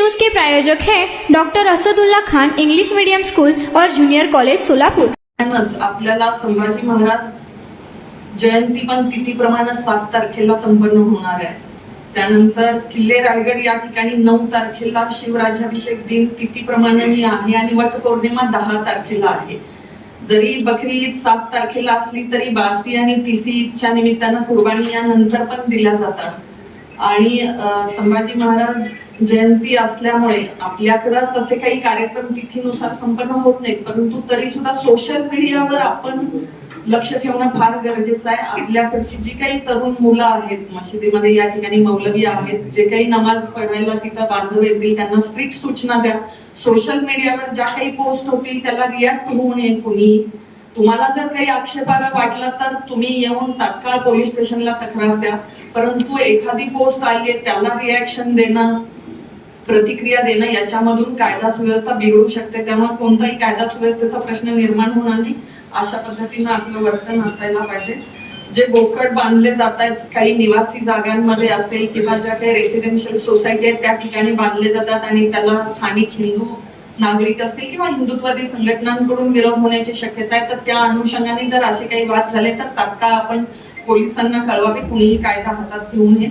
News के प्रायोजक हैं doctor Asadullah Khan English medium school और जूनियर कॉलेज सोलापुर। आपल्याला संभाजी महाराज जयंती पण तिथीप्रमाणे 7 तारखेला संपन्न होणार आहे। त्यानंतर किल्ले रायगड या ठिकाणी 9 तारखेला शिवराज्याभिषेक दिन तिथीप्रमाणे आहे आणि वटपौर्णिमा 10 तारखेला आहे। जरी बकरी ईद 7 तारखेला असली तरी बासी आणि तिसी ईदच्या निमित्तानं कुर्बानी या नंतर पण दिल्या जातात आणि संभाजी महाराज जयंती असल्यामुळे आपल्याकडे तसे काही कार्यक्रम तिथीनुसार संपन्न होत नाहीत, परंतु तरी सुद्धा सोशल मीडियावर आपण लक्ष ठेवणं फार गरजेचं आहे। आपल्याकडची जी काही तरुण मुलं आहेत, मशिदीमध्ये या ठिकाणी मौलवी आहेत, जे काही नमाज पढायला तिथं बांधव येतील त्यांना स्ट्रिक्ट सूचना द्या। सोशल मीडियावर ज्या काही पोस्ट होतील त्याला रिॲक्ट होऊ नये कोणी। तुम्हाला जर काही आक्षेपार्ह वाटला तर तुम्ही येऊन तात्काळ पोलीस स्टेशनला तक्रार द्या, परंतु एखादी पोस्ट आली आहे त्याला रिॲक्शन देणं, प्रतिक्रिया देणं याच्यामधून कायदा सुव्यवस्था बिघडू शकते। त्यामुळे कोणताही कायदा सुव्यवस्थेचा प्रश्न निर्माण होणार नाही अशा पद्धतीने आपलं वर्तन असायला पाहिजे। जे बोकड बांधले जात आहेत काही निवासी जागांमध्ये असेल किंवा ज्या काही रेसिडेन्शियल सोसायटी आहेत त्या ठिकाणी बांधले जातात आणि त्याला स्थानिक हिंदू नागरिक असतील किंवा हिंदुत्ववादी संघटनांकडून विरोध होण्याची शक्यता आहे, तर त्या अनुषंगाने जर असे काही वाद झाले तर तात्काळ आपण पोलिसांना कळवावे, कुणीही कायदा हातात घेऊ नये।